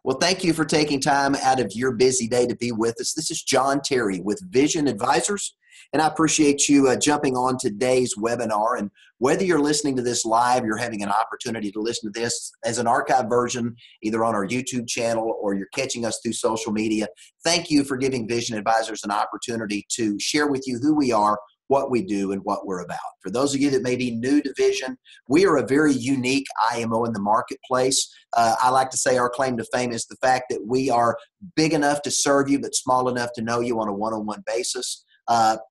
Well, thank you for taking time out of your busy day to be with us. This is John Terry with Vision Advisors, and I appreciate you jumping on today's webinar. And whether you're listening to this live, you're having an opportunity to listen to this as an archive version, either on our YouTube channel or you're catching us through social media, thank you for giving Vision Advisors an opportunity to share with you who we are, what we do, and what we're about. For those of you that may be new to Vision, we are a very unique IMO in the marketplace. I like to say our claim to fame is the fact that we are big enough to serve you, but small enough to know you on a one-on-one basis.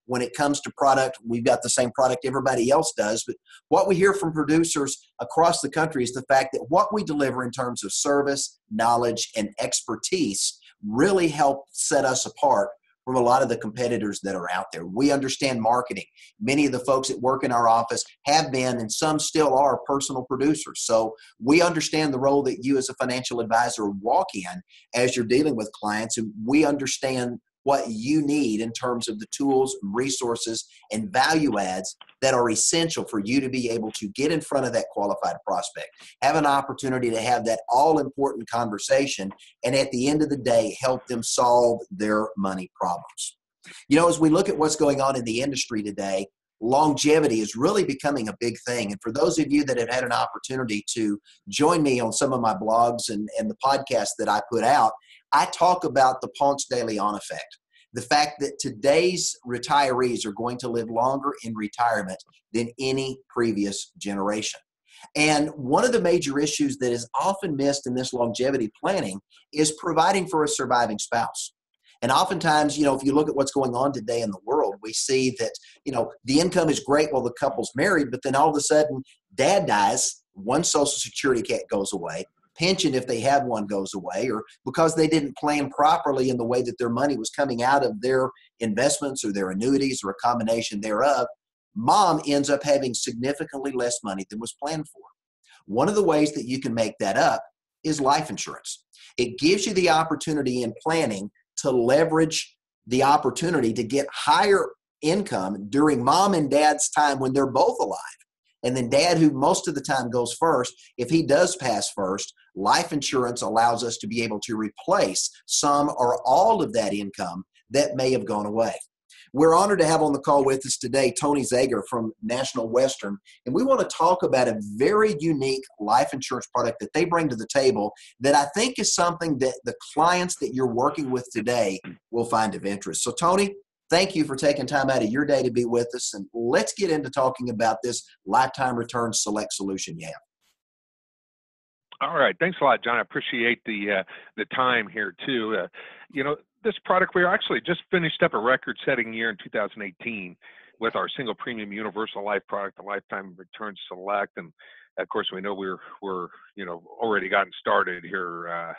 When it comes to product, we've got the same product everybody else does, but what we hear from producers across the country is the fact that what we deliver in terms of service, knowledge, and expertise really help set us apart from a lot of the competitors that are out there. We understand marketing. Many of the folks that work in our office have been, and some still are, personal producers. So we understand the role that you as a financial advisor walk in as you're dealing with clients, and we understand what you need in terms of the tools, resources, and value adds that are essential for you to be able to get in front of that qualified prospect, have an opportunity to have that all-important conversation, and at the end of the day, help them solve their money problems. You know, as we look at what's going on in the industry today, longevity is really becoming a big thing. And for those of you that have had an opportunity to join me on some of my blogs and the podcasts that I put out, I talk about the Ponce de Leon effect, the fact that today's retirees are going to live longer in retirement than any previous generation. And one of the major issues that is often missed in this longevity planning is providing for a surviving spouse. And oftentimes, you know, if you look at what's going on today in the world, we see that, you know, the income is great while the couple's married, but then all of a sudden dad dies, one Social Security goes away, pension, if they have one, goes away, or because they didn't plan properly in the way that their money was coming out of their investments or their annuities or a combination thereof, mom ends up having significantly less money than was planned for. One of the ways that you can make that up is life insurance. It gives you the opportunity in planning to leverage the opportunity to get higher income during mom and dad's time when they're both alive. And then dad, who most of the time goes first, if he does pass first, life insurance allows us to be able to replace some or all of that income that may have gone away. We're honored to have on the call with us today Tony Zager from National Western, and we want to talk about a very unique life insurance product that they bring to the table that I think is something that the clients that you're working with today will find of interest. So Tony, thank you for taking time out of your day to be with us, and let's get into talking about this Lifetime Returns Select solution you have. All right. Thanks a lot, John. I appreciate the time here, too. You know, this product, we actually just finished up a record-setting year in 2018 with our single premium universal life product, the Lifetime Returns Select. And, of course, we know we're you know, already gotten started here,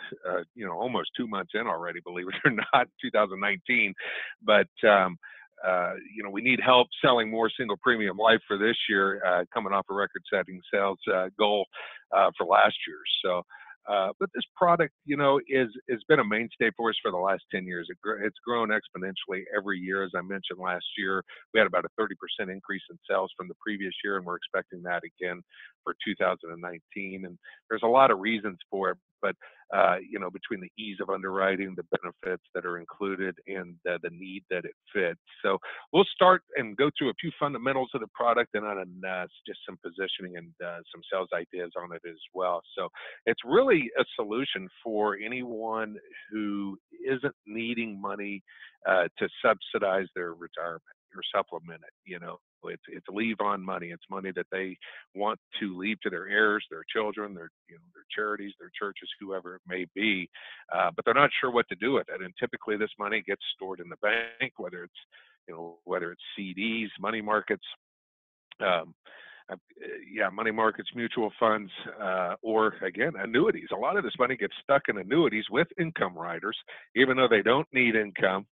you know, almost 2 months in already, believe it or not, 2019. But, you know, we need help selling more single premium life for this year, coming off a record-setting sales goal for last year. So, but this product, you know, has been a mainstay for us for the last 10 years. It's grown exponentially every year. As I mentioned last year, we had about a 30% increase in sales from the previous year, and we're expecting that again for 2019. And there's a lot of reasons for it, but you know, between the ease of underwriting, the benefits that are included, and the need that it fits. So we'll start and go through a few fundamentals of the product, and then just some positioning and some sales ideas on it as well. So it's really a solution for anyone who isn't needing money to subsidize their retirement or supplement it. You know, it's leave on money. It's money that they want to leave to their heirs, their children, their charities, their churches, whoever it may be, but they're not sure what to do with it. And typically, this money gets stored in the bank, whether it's CDs, money markets, money markets, mutual funds, or again, annuities. A lot of this money gets stuck in annuities with income riders, even though they don't need income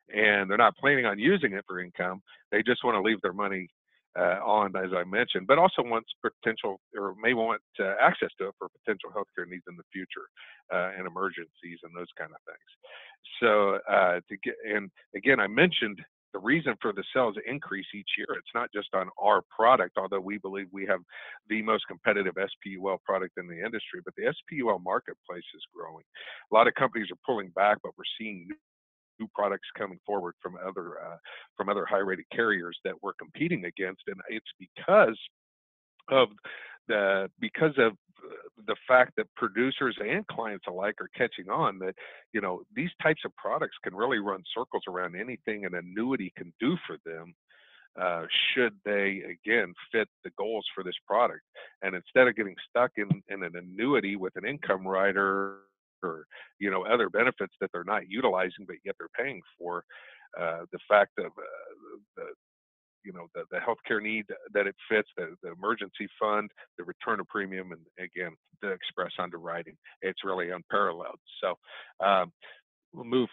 and they're not planning on using it for income. They just want to leave their money on, as I mentioned, but also wants potential or may want access to it for potential healthcare needs in the future and emergencies and those kind of things. So again, I mentioned the reason for the sales increase each year. It's not just on our product, although we believe we have the most competitive SPUL product in the industry, but the SPUL marketplace is growing. A lot of companies are pulling back, but we're seeing new products coming forward from other high-rated carriers that we're competing against, and it's of because of the fact that producers and clients alike are catching on that, these types of products can really run circles around anything an annuity can do for them, should they again fit the goals for this product. And instead of getting stuck in an annuity with an income rider or other benefits that they're not utilizing but yet they're paying for, the fact of the healthcare need that it fits, the emergency fund, the return of premium, and again, the express underwriting, it's really unparalleled. So we'll move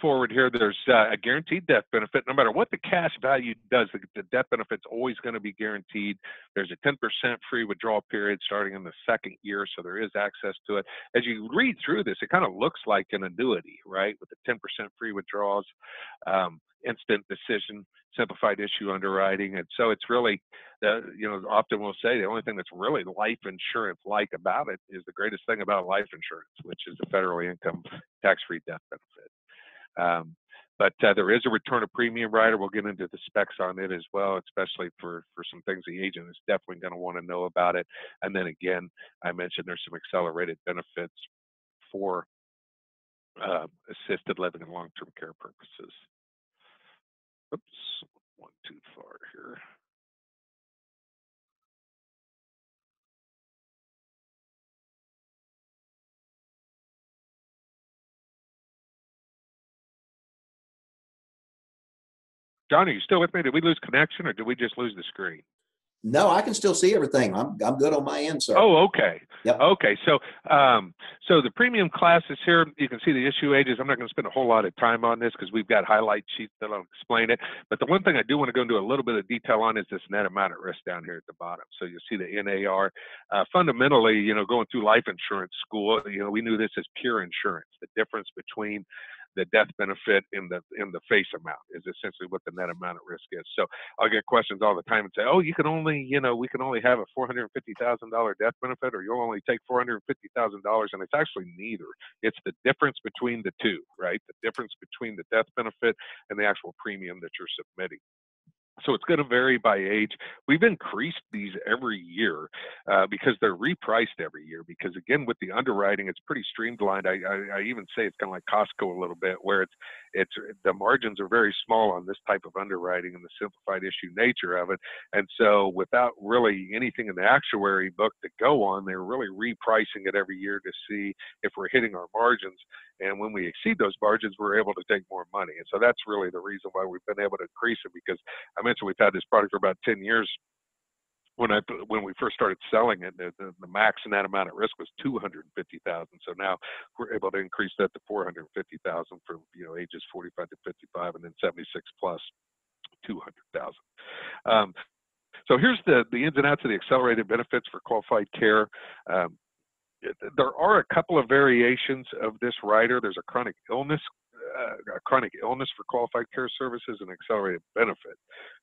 forward here. There's a guaranteed death benefit. No matter what the cash value does, the death benefit's always going to be guaranteed. There's a 10% free withdrawal period starting in the second year, so there is access to it. As you read through this, it kind of looks like an annuity, right, with the 10% free withdrawals, instant decision, simplified issue underwriting. And so it's really, often we'll say the only thing that's really life insurance-like about it is the greatest thing about life insurance, which is the federally income tax-free death benefit. But there is a return of premium rider. We'll get into the specs on it as well, especially for some things the agent is definitely going to want to know about it. And then again, I mentioned there's some accelerated benefits for assisted living and long-term care purposes. Oops, one too far here. John, are you still with me? Did we lose connection or did we just lose the screen? No, I can still see everything. I'm good on my end, sir. Oh, okay. Yep. Okay. So the premium classes here, you can see the issue ages. I'm not going to spend a whole lot of time on this because we've got highlight sheets that'll explain it. But the one thing I do want to go into a little bit of detail on is this net amount at risk down here at the bottom. So you'll see the NAR. Fundamentally, going through life insurance school, we knew this as pure insurance. The difference between the death benefit in the face amount is essentially what the net amount at risk is. So I'll get questions all the time and say, oh, we can only have a $450,000 death benefit, or you'll only take $450,000, and it's actually neither. It's the difference between the two, right? The difference between the death benefit and the actual premium that you're submitting. So it's going to vary by age. We've increased these every year because they're repriced every year. Because again, with the underwriting, it's pretty streamlined. I even say it's kind of like Costco a little bit, where it's the margins are very small on this type of underwriting and the simplified issue nature of it. And so without really anything in the actuary book to go on, they're really repricing it every year to see if we're hitting our margins. And when we exceed those margins, we're able to take more money. And so that's really the reason why we've been able to increase it, because I mentioned we've had this product for about 10 years. When we first started selling it, the max in that amount at risk was $250,000. So now we're able to increase that to $450,000 for ages 45 to 55, and then 76 plus $200,000. So here's the ins and outs of the accelerated benefits for qualified care. There are a couple of variations of this rider. There's a chronic illness for qualified care services, and accelerated benefit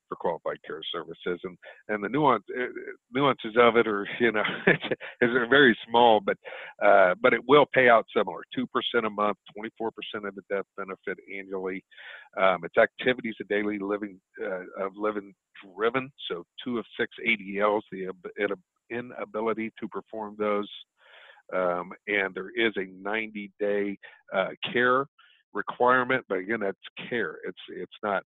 for qualified care services. And the nuances of it are, is very small, but it will pay out similar: 2% a month, 24% of the death benefit annually. It's activities of daily living driven, so 2 of 6 ADLs, the inability to perform those. And there is a 90-day care requirement, but again, that's care. It's not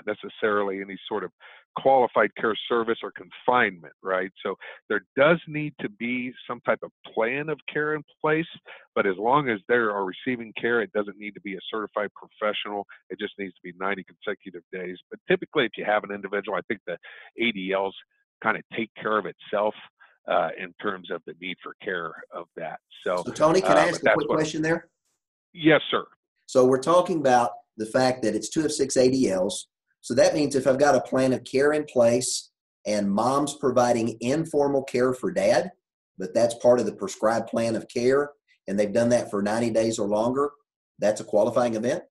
necessarily any sort of qualified care service or confinement, right? So there does need to be some type of plan of care in place, but as long as they are receiving care, it doesn't need to be a certified professional. It just needs to be 90 consecutive days. But typically, if you have an individual, I think the ADLs kind of take care of itself in terms of the need for care of that. So Tony, can I ask a quick question there? Yes, sir. So we're talking about the fact that it's 2 of 6 ADLs. So that means if I've got a plan of care in place and mom's providing informal care for dad, but that's part of the prescribed plan of care, and they've done that for 90 days or longer, that's a qualifying event?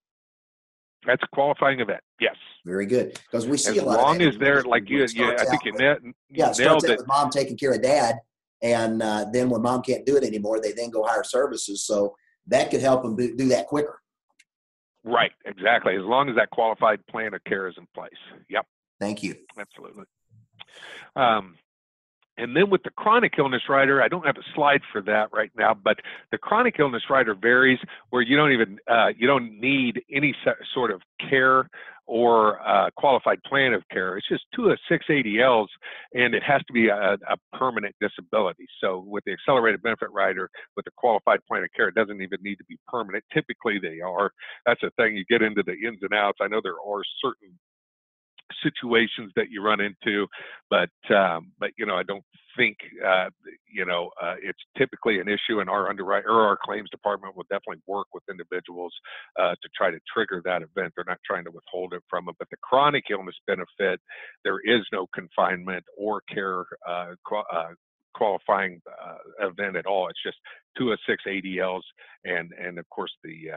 That's a qualifying event. Yes. Very good. Because we see As a lot of long that in as the they're industry like where you, it starts I think out you with, it starts nailed out it. with mom taking care of dad. And then when mom can't do it anymore, they then go hire services. So that could help them do that quicker. Right. Exactly. As long as that qualified plan of care is in place. Yep. Thank you. Absolutely. And then with the chronic illness rider, I don't have a slide for that right now, but the chronic illness rider varies where you don't need any sort of care or qualified plan of care. It's just 2 of 6 ADLs, and it has to be a permanent disability. So with the accelerated benefit rider, with the qualified plan of care, it doesn't even need to be permanent. Typically they are. That's the thing. You get into the ins and outs. I know there are certain situations that you run into, but I don't think it's typically an issue, and our underwriter or our claims department will definitely work with individuals to try to trigger that event. They're not trying to withhold it from them. But the chronic illness benefit, there is no confinement or care qualifying event at all. It's just 2 of 6 ADLs, and of course the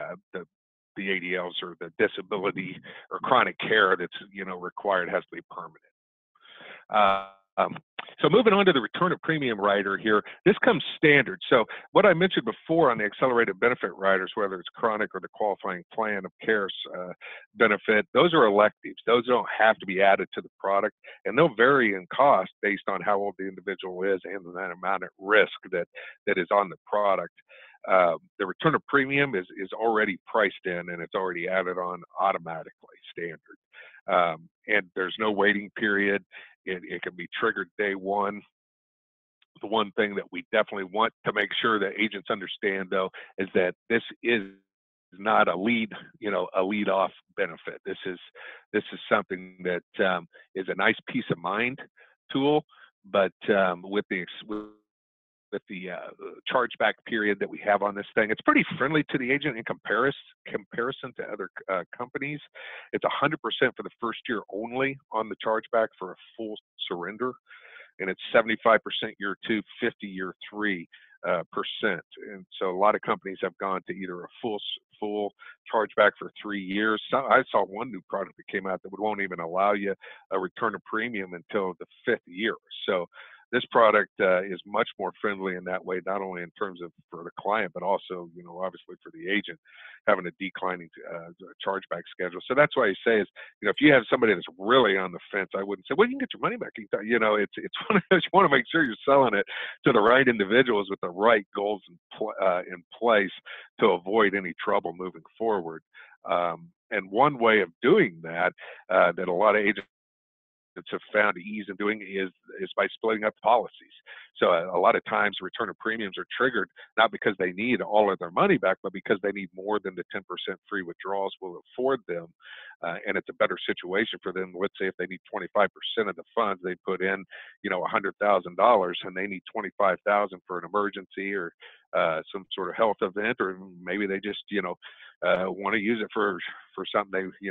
ADLs or the disability or chronic care that's required has to be permanent. So moving on to the return of premium rider here, this comes standard. So what I mentioned before on the accelerated benefit riders, whether it's chronic or the qualifying plan of care benefit, those are electives. Those don't have to be added to the product, and they'll vary in cost based on how old the individual is and the amount at risk that is on the product. The return of premium is already priced in, and it's already added on automatically, standard. And there's no waiting period. It can be triggered day one. The one thing that we definitely want to make sure that agents understand, though, is that this is not a lead off benefit. This is something that is a nice peace of mind tool, but with the chargeback period that we have on this thing, it's pretty friendly to the agent in comparison to other companies. It's 100% for the first year only on the chargeback for a full surrender, and it's 75% year 2, 50 year 3%. And so a lot of companies have gone to either a full chargeback for 3 years. So I saw one new product that came out that won't even allow you a return of premium until the 5th year. So this product is much more friendly in that way, not only in terms of for the client, but also, obviously for the agent, having a declining chargeback schedule. So that's why I say is, if you have somebody that's really on the fence, I wouldn't say, well, you can get your money back. It's one of those, you want to make sure you're selling it to the right individuals with the right goals in place to avoid any trouble moving forward. And one way of doing that, that a lot of agents have found ease in doing is by splitting up policies. So a lot of times return of premiums are triggered not because they need all of their money back, but because they need more than the 10% free withdrawals will afford them. And it's a better situation for them. Let's say if they need 25% of the funds, they put in, $100,000, and they need 25,000 for an emergency or some sort of health event, or maybe they just, want to use it for something they,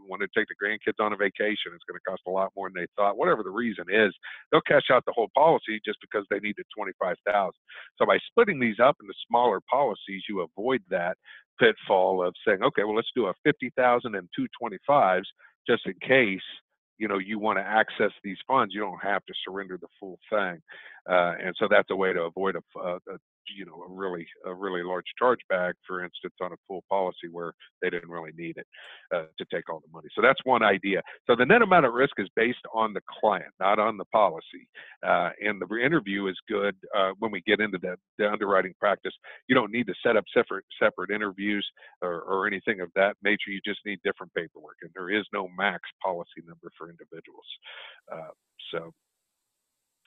want to take the grandkids on a vacation. It's going to cost a lot more than they thought. Whatever the reason is, they'll cash out the whole policy just because they needed 25,000. So by splitting these up into smaller policies, you avoid that pitfall of saying, okay, well, let's do a 50,000 and 225s just in case you want to access these funds. You don't have to surrender the full thing, and so that's a way to avoid a really large chargeback, for instance, on a full policy where they didn't really need it to take all the money. So that's one idea. So the net amount at risk is based on the client, not on the policy. And the interview is good when we get into the underwriting practice. You don't need to set up separate interviews or anything of that nature. You just need different paperwork, and there is no max policy number for individuals. So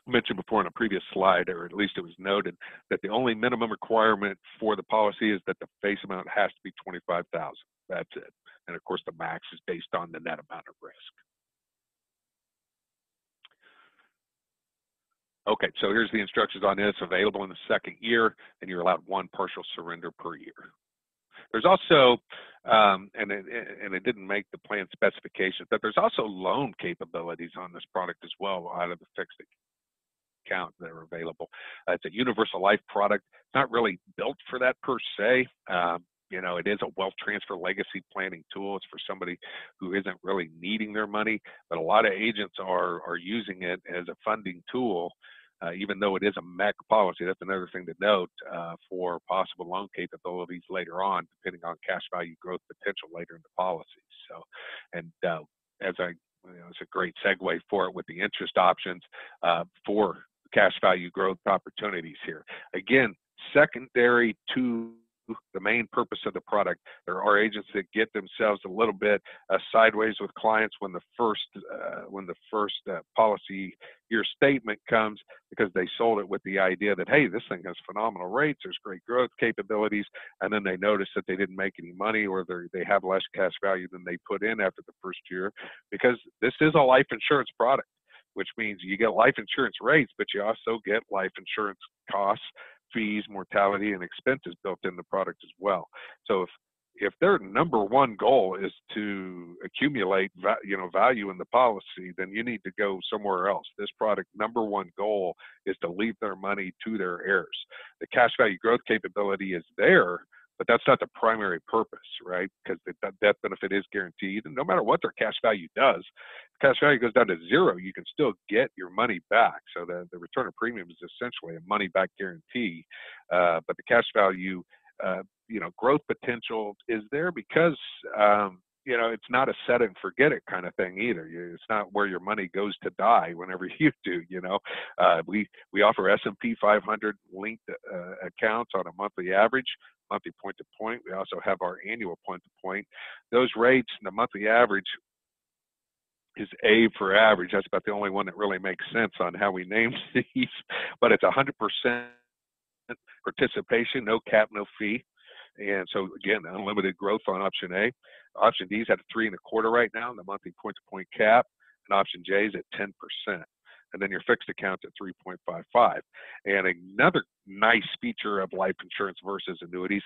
mentioned before in a previous slide, or at least it was noted, that the only minimum requirement for the policy is that the face amount has to be 25,000. That's it. And of course, the max is based on the net amount of risk. Okay, so here's the instructions on this. Available in the 2nd year, and you're allowed 1 partial surrender per year. There's also, and it didn't make the plan specifications, but there's also loan capabilities on this product as well out of the fixed account that are available. It's a universal life product. It's not really built for that per se. You know, it is a wealth transfer legacy planning tool. It's for somebody who isn't really needing their money, but a lot of agents are using it as a funding tool, even though it is a MEC policy. That's another thing to note for possible loan capabilities later on, depending on cash value growth potential later in the policy. So, and as I, it's a great segue for it with the interest options for cash value growth opportunities here. Again, secondary to the main purpose of the product. There are agents that get themselves a little bit sideways with clients when the first policy year statement comes, because they sold it with the idea that, hey, this thing has phenomenal rates, there's great growth capabilities, and then they notice that they didn't make any money, or they have less cash value than they put in after the first year, because this is a life insurance product, which means you get life insurance rates, but you also get life insurance costs, fees, mortality, and expenses built in the product as well. So if their number one goal is to accumulate value in the policy, then you need to go somewhere else. This product number one goal is to leave their money to their heirs. The cash value growth capability is there, but that's not the primary purpose, right? Because the death benefit is guaranteed, and no matter what their cash value does, if cash value goes down to zero, you can still get your money back. So the return of premium is essentially a money back guarantee, but the cash value, growth potential is there because it's not a set it and forget it kind of thing either. It's not where your money goes to die whenever you do. We offer S&P 500 linked accounts on a monthly average, monthly point to point. We also have our annual point to point. Those rates, the monthly average is A for average. That's about the only one that really makes sense on how we named these, but it's 100% participation, no cap, no fee. And so again, unlimited growth on option A. Option D is at 3.25 right now, and the monthly point-to-point cap, and option J is at 10%. And then your fixed account's at 3.55. And another nice feature of life insurance versus annuities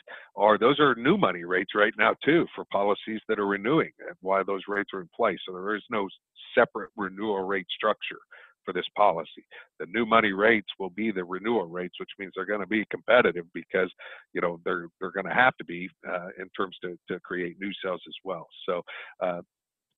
those are new money rates right now too for policies that are renewing, and why those rates are in place. So there is no separate renewal rate structure for this policy. The new money rates will be the renewal rates, which means they're going to be competitive because they're going to have to be in terms to create new sales as well. So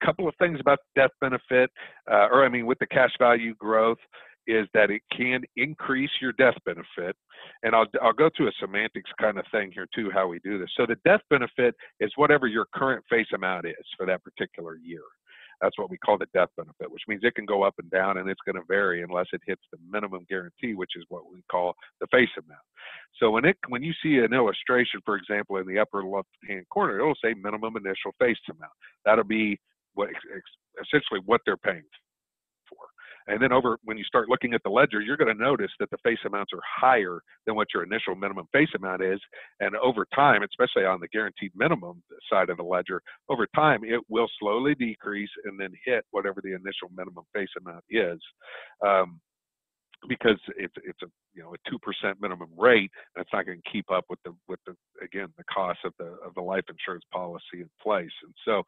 couple of things about death benefit, with the cash value growth, is that it can increase your death benefit. And I'll go through a semantics kind of thing here too, how we do this. So the death benefit is whatever your current face amount is for that particular year. That's what we call the death benefit, which means it can go up and down, and it's going to vary unless it hits the minimum guarantee, which is what we call the face amount. So when you see an illustration, for example, in the upper left-hand corner, it'll say minimum initial face amount. That'll be essentially what they're paying for. And then when you start looking at the ledger, you're going to notice that the face amounts are higher than what your initial minimum face amount is. And over time, especially on the guaranteed minimum side of the ledger, over time, it will slowly decrease and then hit whatever the initial minimum face amount is. Because it's a 2% minimum rate, and it's not going to keep up with the cost of the life insurance policy in place. And so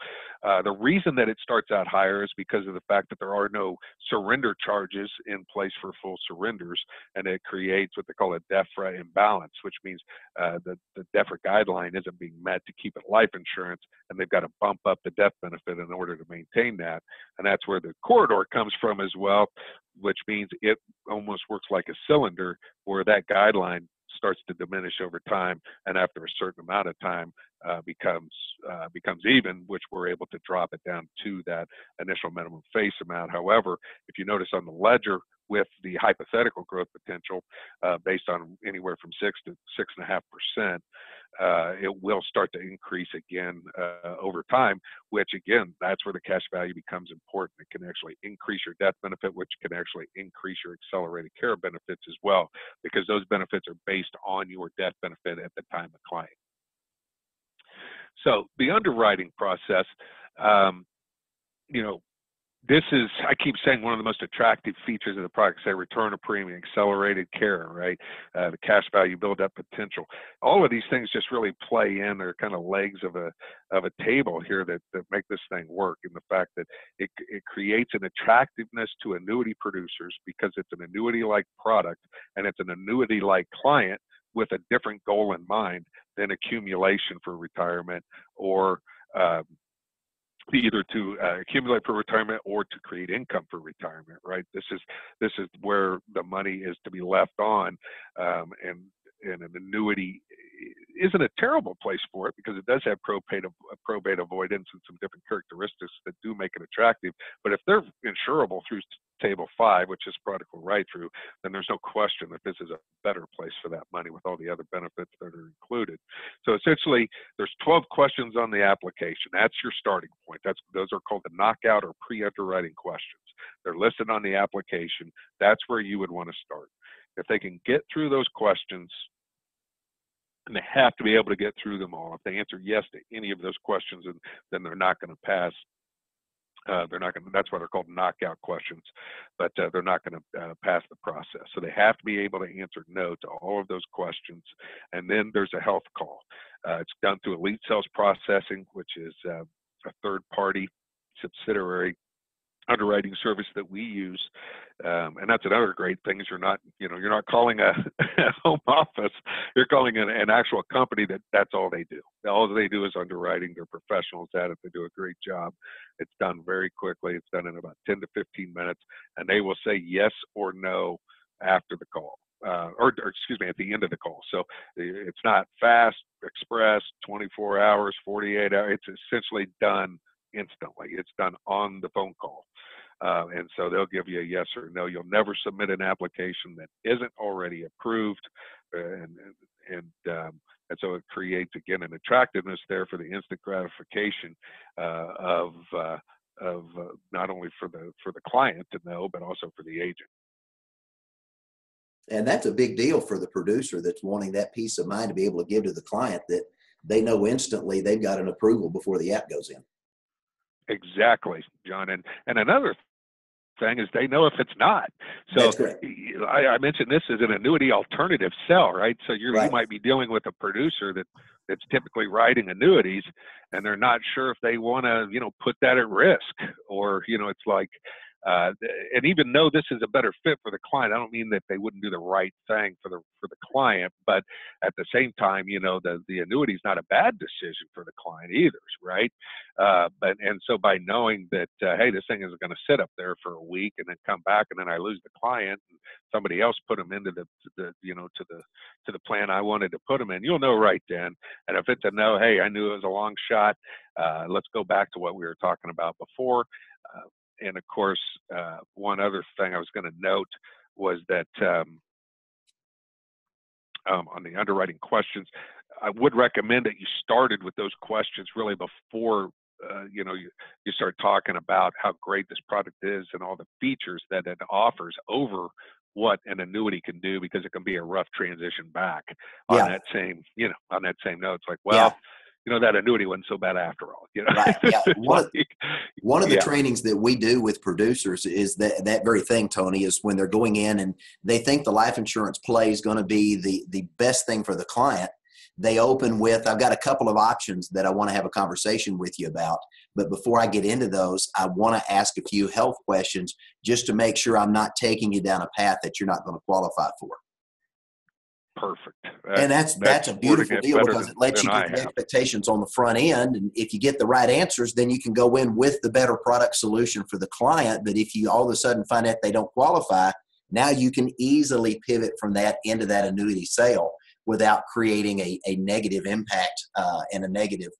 the reason that it starts out higher is because of the fact that there are no surrender charges in place for full surrenders, and it creates what they call a DEFRA imbalance, which means the DEFRA guideline isn't being met to keep it life insurance, and they've got to bump up the death benefit in order to maintain that. And that's where the corridor comes from as well, which means it almost works like a cylinder where that guideline starts to diminish over time, and after a certain amount of time becomes even, which we're able to drop it down to that initial minimum face amount. However, if you notice on the ledger with the hypothetical growth potential based on anywhere from 6 to 6.5%, it will start to increase again over time, which again, that's where the cash value becomes important. It can actually increase your death benefit, which can actually increase your accelerated care benefits as well, because those benefits are based on your death benefit at the time of claim. So the underwriting process, this is, I keep saying, one of the most attractive features of the product, say return of premium, accelerated care, right? The cash value build-up potential. All of these things just really play in. They're kind of legs of a table here that make this thing work, in the fact that it creates an attractiveness to annuity producers because it's an annuity-like product and it's an annuity-like client with a different goal in mind than accumulation for retirement, or either to accumulate for retirement or to create income for retirement, right? This is where the money is to be left on, and an annuity isn't a terrible place for it because it does have probate avoidance and some different characteristics that do make it attractive. But if they're insurable through Table 5, which this product will write through, then there's no question that this is a better place for that money with all the other benefits that are included. So essentially, there's 12 questions on the application. That's your starting point. Those are called the knockout or pre-underwriting questions. They're listed on the application. That's where you would want to start. If they can get through those questions, and they have to be able to get through them all. If they answer yes to any of those questions, then they're not going to pass. They're not going to. That's why they're called knockout questions, but they're not going to pass the process. So they have to be able to answer no to all of those questions. And then there's a health call. It's done through Elite Sales Processing, which is a third-party subsidiary underwriting service that we use, and that's another great thing is you're not calling a home office, you're calling an actual company that's all they do. All they do is underwriting. They're professionals at it. They do a great job. It's done very quickly. It's done in about 10 to 15 minutes, and they will say yes or no after the call, or excuse me, at the end of the call. So it's not fast, express, 24 hours, 48 hours. It's essentially done instantly. It's done on the phone call. And so they'll give you a yes or no. You'll never submit an application that isn't already approved. And so it creates, again, an attractiveness there for the instant gratification of not only for the client to know, but also for the agent. And that's a big deal for the producer that's wanting that peace of mind to be able to give to the client that they know instantly they've got an approval before the app goes in. Exactly, John. And another thing is they know if it's not. So that's correct. I mentioned this as an annuity alternative sell, right? So you might be dealing with a producer that's typically writing annuities, and they're not sure if they want to, put that at risk, or, it's like, and even though this is a better fit for the client, I don't mean that they wouldn't do the right thing for the client, but at the same time, the annuity is not a bad decision for the client either, right? And so by knowing that, hey, this thing is going to sit up there for a week and then come back, and then I lose the client, and somebody else put them into to the plan I wanted to put them in, you'll know right then. And if it's a no, hey, I knew it was a long shot. Let's go back to what we were talking about before. And of course, one other thing I was going to note was that on the underwriting questions, I would recommend that you started with those questions really before you start talking about how great this product is and all the features that it offers over what an annuity can do, because it can be a rough transition back on that same note. It's like, well, that annuity wasn't so bad after all. Right. Yeah. One of the trainings that we do with producers is that very thing, Tony, is when they're going in and they think the life insurance play is going to be the best thing for the client. They open with, I've got a couple of options that I want to have a conversation with you about. But before I get into those, I want to ask a few health questions just to make sure I'm not taking you down a path that you're not going to qualify for. Perfect. And that's a beautiful deal because it lets you get the expectations on the front end. And if you get the right answers, then you can go in with the better product solution for the client. But if you all of a sudden find out they don't qualify, now you can easily pivot from that into that annuity sale without creating a negative impact and a negative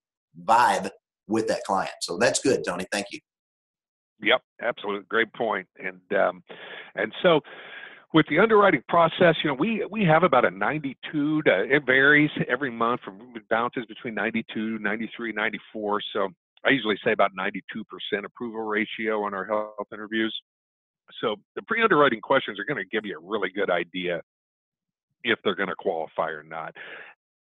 vibe with that client. So that's good, Tony. Thank you. Yep, absolutely. Great point. And so with the underwriting process, we have about a 92 it varies every month, it bounces between 92, 93, 94. So I usually say about 92% approval ratio on our health interviews. So the pre-underwriting questions are going to give you a really good idea if they're going to qualify or not.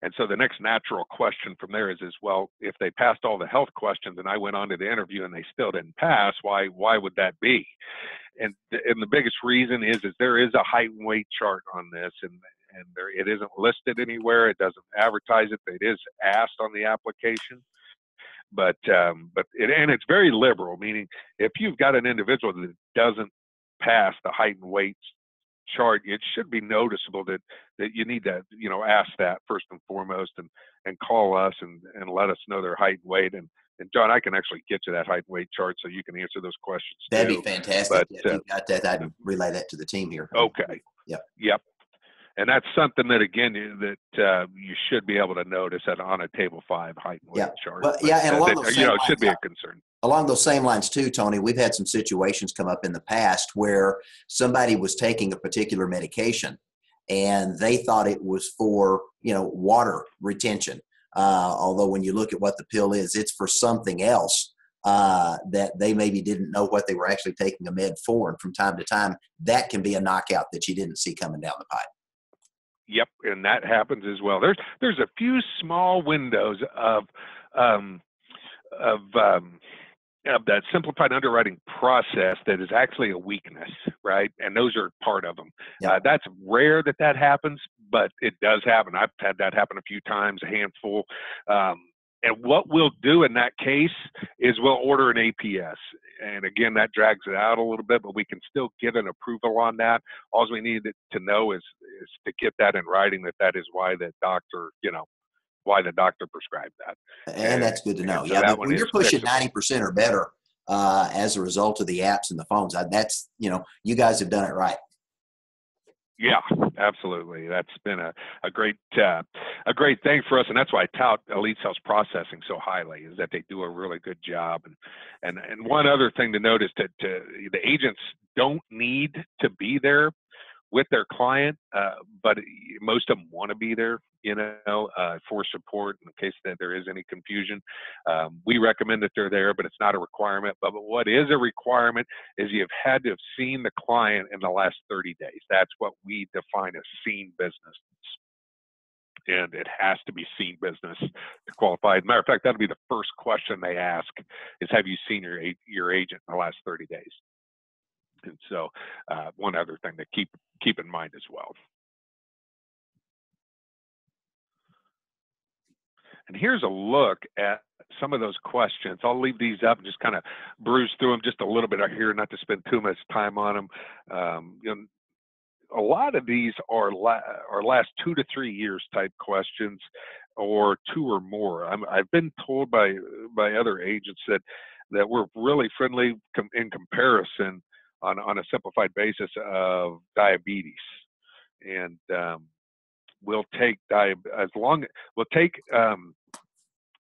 And so the next natural question from there is, well, if they passed all the health questions and I went on to the interview and they still didn't pass, why would that be? And the biggest reason is there is a height and weight chart on this, and it isn't listed anywhere. It doesn't advertise it. It is asked on the application, but it's very liberal, meaning if you've got an individual that doesn't pass the height and weight chart, it should be noticeable that you need to, ask that first and foremost, and call us and let us know their height and weight. And John, I can actually get you that height and weight chart so you can answer those questions That'd too. be fantastic. But if you've got that, I'd relay that to the team here. Okay. Yep. And that's something that, again, you should be able to notice on a table 5 height and weight chart. Well, and along those same it should be a concern. Along those same lines too, Tony, we've had some situations come up in the past where somebody was taking a particular medication and they thought it was for, water retention. Although when you look at what the pill is, it's for something else that they maybe didn't know what they were actually taking a med for. And from time to time, that can be a knockout that you didn't see coming down the pipe. Yep, and that happens as well. There's a few small windows of that simplified underwriting process that is actually a weakness, right? And those are part of them. Yep. That's rare that happens, but it does happen. I've had that happen a few times, a handful. And what we'll do in that case is we'll order an APS. And again, that drags it out a little bit, but we can still get an approval on that. All we need to know is to get that in writing that is why the doctor, why the doctor prescribed that. And that's good to know. So but when you're pushing 90% or better as a result of the apps and the phones, that's, you guys have done it right. Yeah, absolutely. That's been a great thing for us, and that's why I tout Elite Sales Processing so highly, is that they do a really good job. And one other thing to note is that the agents don't need to be there with their client, but most of them want to be there, for support in case that there is any confusion. We recommend that they're there, but it's not a requirement. But what is a requirement is you've had to have seen the client in the last 30 days. That's what we define as seen business. And it has to be seen business to qualify. As a matter of fact, that'll be the first question they ask is, have you seen your agent in the last 30 days? And so one other thing to keep in mind as well. And here's a look at some of those questions. I'll leave these up and just kind of bruise through them just a little bit here, not to spend too much time on them. A lot of these are last 2 to 3 years type questions, or 2 or more. I've been told by other agents that we're really friendly in comparison on a simplified basis of diabetes. And we'll take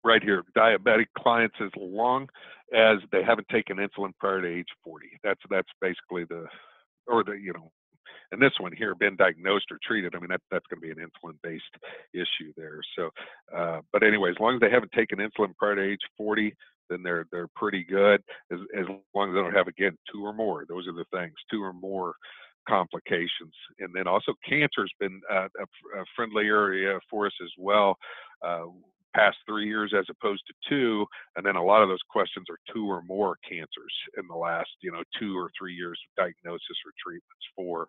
right here, diabetic clients as long as they haven't taken insulin prior to age 40. That's basically and this one here, been diagnosed or treated. I mean, that's going to be an insulin-based issue there. So, but anyway, as long as they haven't taken insulin prior to age 40, then they're pretty good. As long as they don't have, again, 2 or more. Those are the things, 2 or more complications. And then also cancer has been a friendly area for us as well, past 3 years as opposed to 2. And then a lot of those questions are 2 or more cancers in the last 2 or 3 years of diagnosis or treatments for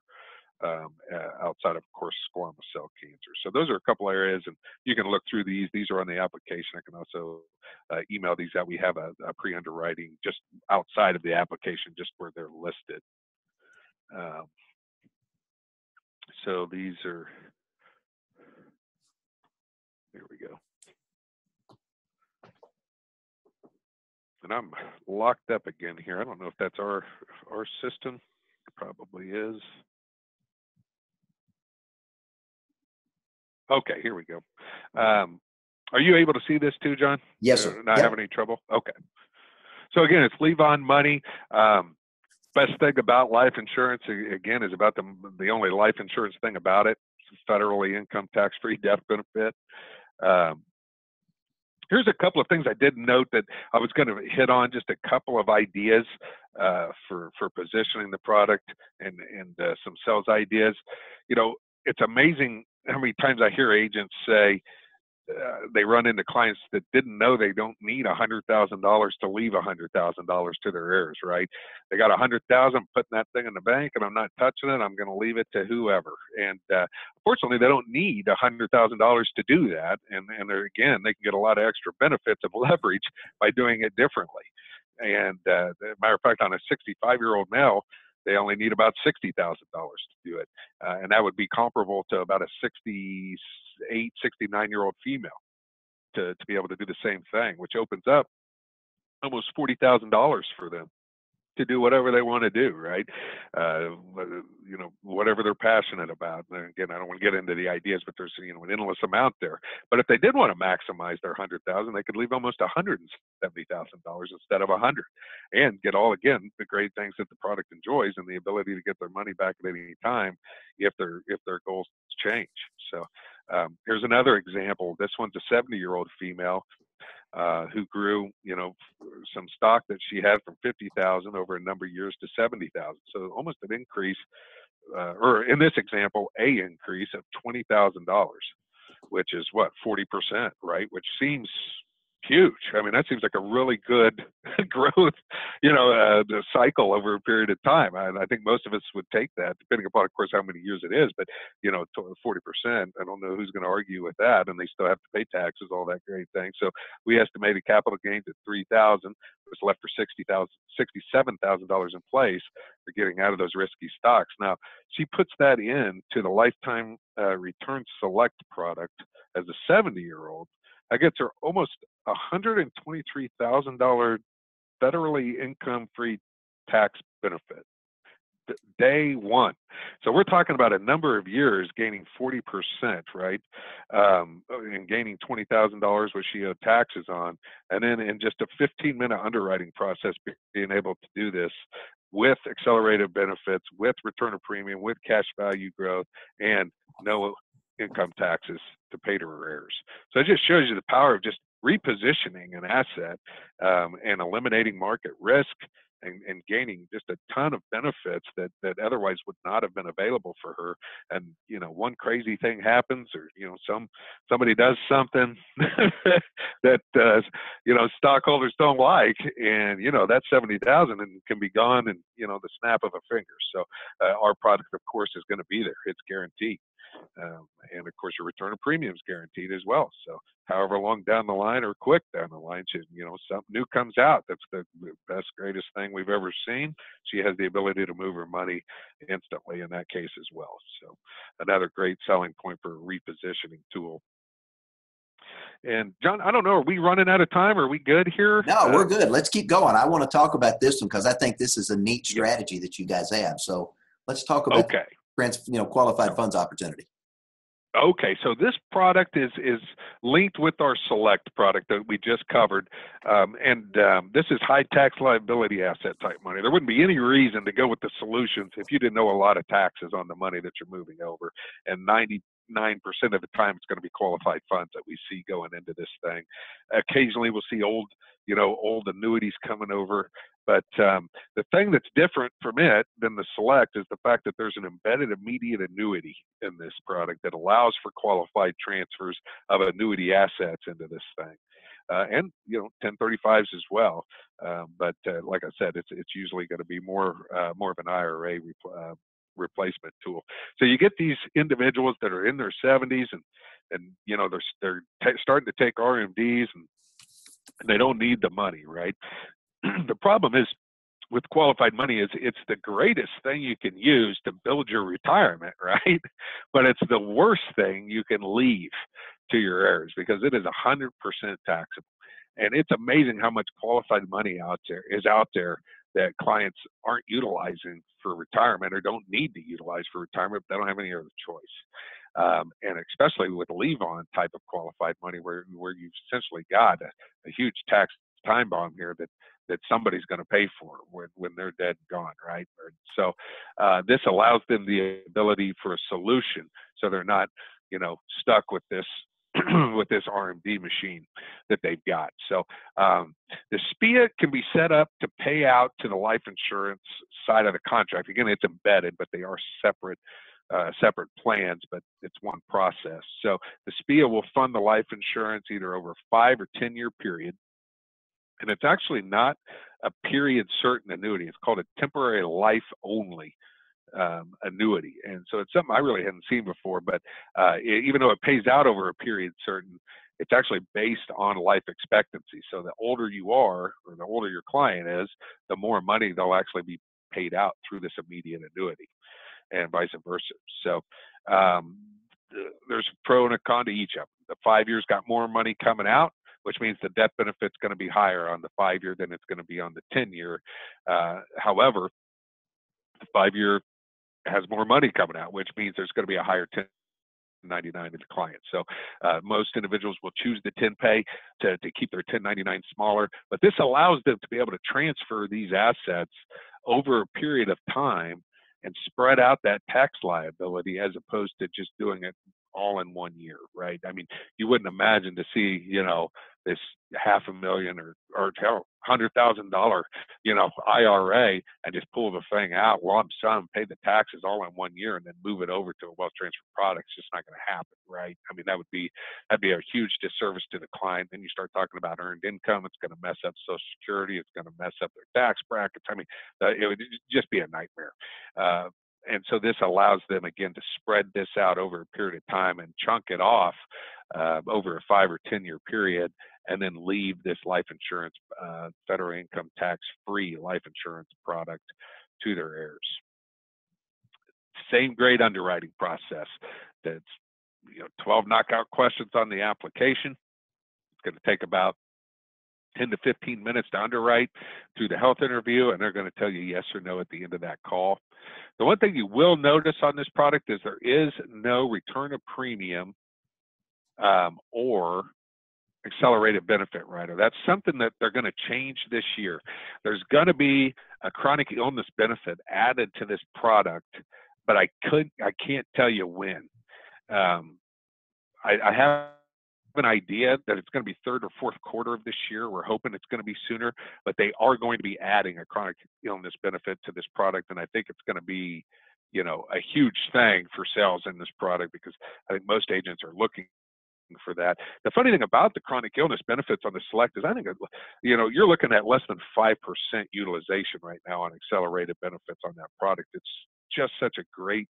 outside of course squamous cell cancer. So those are a couple areas, and you can look through these. These are on the application. I can also email these out. We have a pre-underwriting just outside of the application, just where they're listed. So these are, there we go. And I'm locked up again here. I don't know if that's our system. It probably is. Okay, here we go. Are you able to see this too, John? Yes, sir. Not having any trouble? Okay. So again, it's leave on money. Best thing about life insurance, again, is about the only life insurance thing about it. It's federally income tax-free death benefit. Here's a couple of things I did note that I was going to hit on, just a couple of ideas for positioning the product and some sales ideas. It's amazing how many times I hear agents say they run into clients that didn't know they don't need $100,000 to leave $100,000 to their heirs, right? They got $100,000, putting that thing in the bank, and I'm not touching it. I'm going to leave it to whoever. And fortunately, they don't need $100,000 to do that. And again, they can get a lot of extra benefits of leverage by doing it differently. And matter of fact, on a 65-year-old male, they only need about $60,000 to do it. And that would be comparable to about a 68, 69-year-old female to be able to do the same thing, which opens up almost $40,000 for them to do whatever they want to do, right? Whatever they're passionate about. And again, I don't want to get into the ideas, but there's an endless amount there. But if they did want to maximize their 100,000, they could leave almost $170,000 instead of 100, and get all again the great things that the product enjoys and the ability to get their money back at any time if their goals change. So here's another example. This one's a 70-year-old female. Who grew, some stock that she had from 50,000 over a number of years to 70,000. So almost an increase, or in this example, a increase of $20,000, which is what, 40%, right? Which seems huge. I mean, that seems like a really good growth, the cycle over a period of time. I think most of us would take that, depending upon, of course, how many years it is. But 40%, I don't know who's going to argue with that, and they still have to pay taxes, all that great thing. So we estimated capital gains at $3,000. Was left for $67,000 in place for getting out of those risky stocks. Now she puts that in to the lifetime return select product as a 70-year-old. That gets her almost $123,000 federally income-free tax benefit day one. So we're talking about a number of years gaining 40%, right? And gaining $20,000, which she owed taxes on. And then in just a 15-minute underwriting process, being able to do this with accelerated benefits, with return of premium, with cash value growth, and no income taxes to pay to her heirs. So it just shows you the power of just repositioning an asset and eliminating market risk and gaining just a ton of benefits that otherwise would not have been available for her. And one crazy thing happens, or somebody does something that stockholders don't like, and that 70,000 can be gone in the snap of a finger. So our product, of course, is going to be there. It's guaranteed. And of course, your return of premium is guaranteed as well. So however long down the line or quick down the line, something new comes out. That's the best, greatest thing we've ever seen. She has the ability to move her money instantly in that case as well. So another great selling point for a repositioning tool. And John, I don't know, are we running out of time? Are we good here? No, we're good. Let's keep going. I want to talk about this one because I think this is a neat strategy that you guys have. So let's talk about qualified funds opportunity. Okay, so this product is linked with our select product that we just covered, and this is high tax liability asset type money. There wouldn't be any reason to go with the solutions if you didn't know a lot of taxes on the money that you're moving over, and 99% of the time it's going to be qualified funds that we see going into this thing. Occasionally we'll see old annuities coming over. But the thing that's different from it than the select is the fact that there's an embedded immediate annuity in this product that allows for qualified transfers of annuity assets into this thing. And 1035s as well. But like I said, it's usually going to be more of an IRA replacement tool. So you get these individuals that are in their 70s and they're starting to take RMDs and they don't need the money, right? The problem is with qualified money is it's the greatest thing you can use to build your retirement, right? But it's the worst thing you can leave to your heirs because it is 100% taxable. And it's amazing how much qualified money is out there that clients aren't utilizing for retirement or don't need to utilize for retirement, but they don't have any other choice. And especially with leave-on type of qualified money where you've essentially got a huge tax time bomb here that somebody's going to pay for when they're dead and gone, right? So this allows them the ability for a solution, so they're not, stuck with this with this RMD machine that they've got. So the SPIA can be set up to pay out to the life insurance side of the contract. Again, it's embedded, but they are separate plans, but it's one process. So the SPIA will fund the life insurance either over a 5 or 10 year period. And it's actually not a period certain annuity. It's called a temporary life only annuity. And so it's something I really hadn't seen before, but even though it pays out over a period certain, it's actually based on life expectancy. So the older you are, or the older your client is, the more money they'll actually be paid out through this immediate annuity, and vice versa. So there's a pro and a con to each of them. The 5 years got more money coming out, which means the death benefit's going to be higher on the 5 year than it's going to be on the 10-year. However, the 5 year has more money coming out, which means there's going to be a higher 1099 to the client. So most individuals will choose the 10 pay to keep their 1099 smaller, but this allows them to be able to transfer these assets over a period of time and spread out that tax liability as opposed to just doing it all in 1 year, right? I mean, you wouldn't imagine to see, this $500,000 or $100,000, IRA and just pull the thing out, lump sum, pay the taxes all in 1 year, and then move it over to a wealth transfer product. It's just not going to happen, right? I mean, that'd be a huge disservice to the client. Then you start talking about earned income. It's going to mess up Social Security. It's going to mess up their tax brackets. I mean, it would just be a nightmare. And so this allows them, again, to spread this out over a period of time and chunk it off over a 5 or 10 year period, and then leave this life insurance, federal income tax-free life insurance product to their heirs. Same great underwriting process. That's 12 knockout questions on the application. It's going to take about 10 to 15 minutes to underwrite through the health interview, and they're going to tell you yes or no at the end of that call. The one thing you will notice on this product is there is no return of premium or accelerated benefit rider. That's something that they're going to change this year. There's going to be a chronic illness benefit added to this product, but I can't tell you when. I have an idea that it's going to be third or fourth quarter of this year. We're hoping it's going to be sooner, but they are going to be adding a chronic illness benefit to this product, and I think it's going to be, a huge thing for sales in this product, because I think most agents are looking for that. The funny thing about the chronic illness benefits on the Select is I think, you're looking at less than 5% utilization right now on accelerated benefits on that product. It's just such a great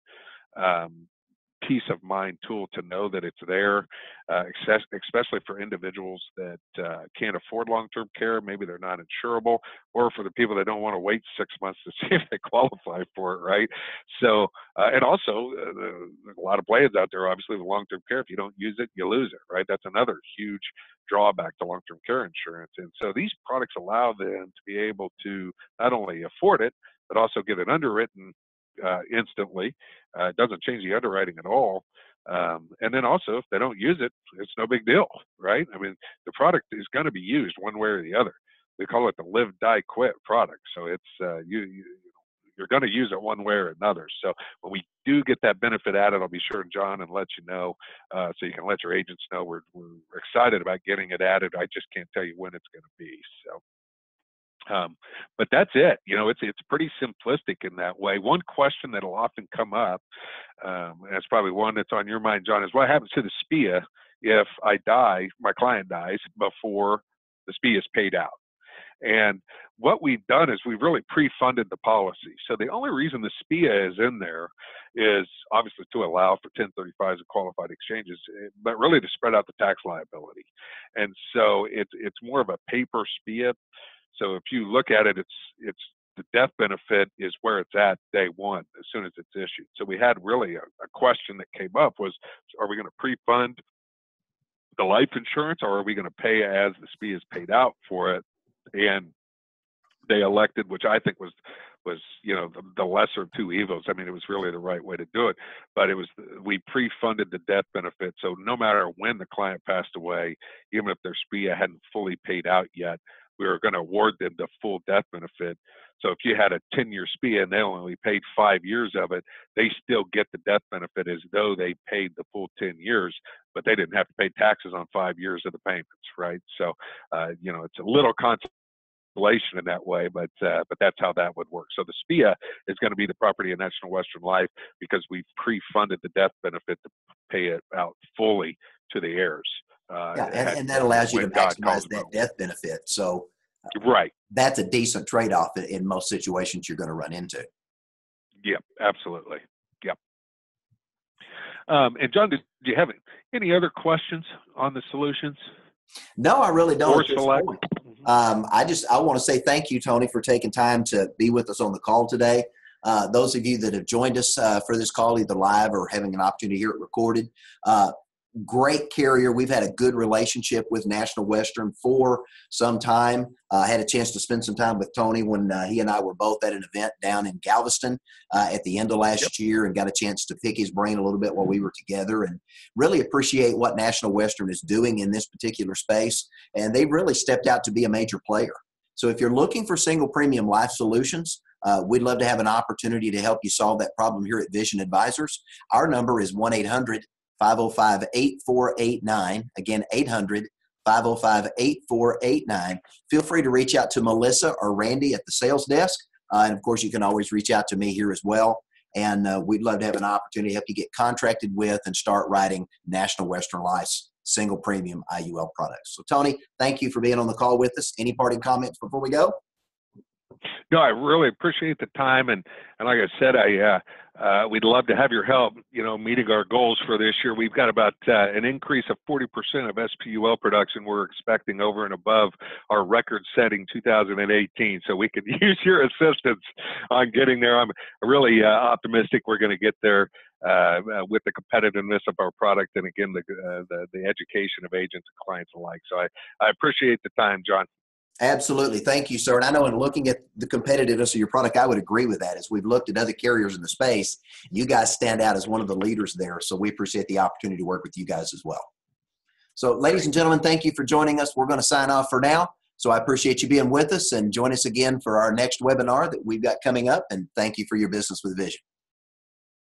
peace of mind tool to know that it's there, especially for individuals that can't afford long-term care. Maybe they're not insurable, or for the people that don't want to wait 6 months to see if they qualify for it, right? So, and also a lot of plans out there, obviously, with long-term care. If you don't use it, you lose it, right? That's another huge drawback to long-term care insurance. And so these products allow them to be able to not only afford it, but also get it underwritten instantly. It doesn't change the underwriting at all. And then also, if they don't use it, it's no big deal, right? I mean, the product is going to be used one way or the other. We call it the live, die, quit product. So it's you're going to use it one way or another. So when we do get that benefit added, I'll be sure, John, and let you know, so you can let your agents know we're excited about getting it added. I just can't tell you when it's going to be. So. But that's it. It's pretty simplistic in that way. One question that'll often come up, and that's probably one that's on your mind, John, is what happens to the SPIA if I die, my client dies before the SPIA is paid out? And what we've done is we've really pre-funded the policy. So the only reason the SPIA is in there is obviously to allow for 1035s and qualified exchanges, but really to spread out the tax liability. And so it's more of a paper SPIA. So if you look at it, it's the death benefit is where it's at day one, as soon as it's issued. So we had really a question that came up was, are we going to pre-fund the life insurance, or are we going to pay as the SPIA is paid out for it? And they elected, which I think was the lesser of two evils. I mean, it was really the right way to do it, but we pre-funded the death benefit. So no matter when the client passed away, even if their SPIA hadn't fully paid out yet, we were going to award them the full death benefit. So if you had a 10-year SPIA and they only paid 5 years of it, they still get the death benefit as though they paid the full 10 years, but they didn't have to pay taxes on 5 years of the payments, right? So, it's a little consolation in that way, but that's how that would work. So the SPIA is going to be the property of National Western Life, because we've pre-funded the death benefit to pay it out fully to the heirs. And that allows you to maximize that death benefit. So right, that's a decent trade-off in most situations you're going to run into. Yep, absolutely. Yep. And John, do you have any other questions on the solutions? No, I really don't. Or Select? I want to say thank you, Tony, for taking time to be with us on the call today. Those of you that have joined us for this call, either live or having an opportunity to hear it recorded, great carrier. We've had a good relationship with National Western for some time. I had a chance to spend some time with Tony when he and I were both at an event down in Galveston at the end of last year, and got a chance to pick his brain a little bit while we were together, and really appreciate what National Western is doing in this particular space. And they've really stepped out to be a major player. So if you're looking for single premium life solutions, we'd love to have an opportunity to help you solve that problem here at Vision Advisors. Our number is 1-800-505-8489. Again, 800-505-8489. Feel free to reach out to Melissa or Randy at the sales desk. And of course, you can always reach out to me here as well. And we'd love to have an opportunity to help you get contracted with and start writing National Western Life's single premium IUL products. So Tony, thank you for being on the call with us. Any parting comments before we go? No, I really appreciate the time, and like I said, we'd love to have your help, meeting our goals for this year. We've got about an increase of 40% of SPUL production we're expecting over and above our record-setting 2018, so we could use your assistance on getting there. I'm really optimistic we're going to get there with the competitiveness of our product, and again, the education of agents and clients alike. So I appreciate the time, John. Absolutely. Thank you, sir. And I know in looking at the competitiveness of your product, I would agree with that. As we've looked at other carriers in the space, you guys stand out as one of the leaders there. So we appreciate the opportunity to work with you guys as well. So ladies and gentlemen, thank you for joining us. We're going to sign off for now. So I appreciate you being with us, and join us again for our next webinar that we've got coming up. And thank you for your business with Vision.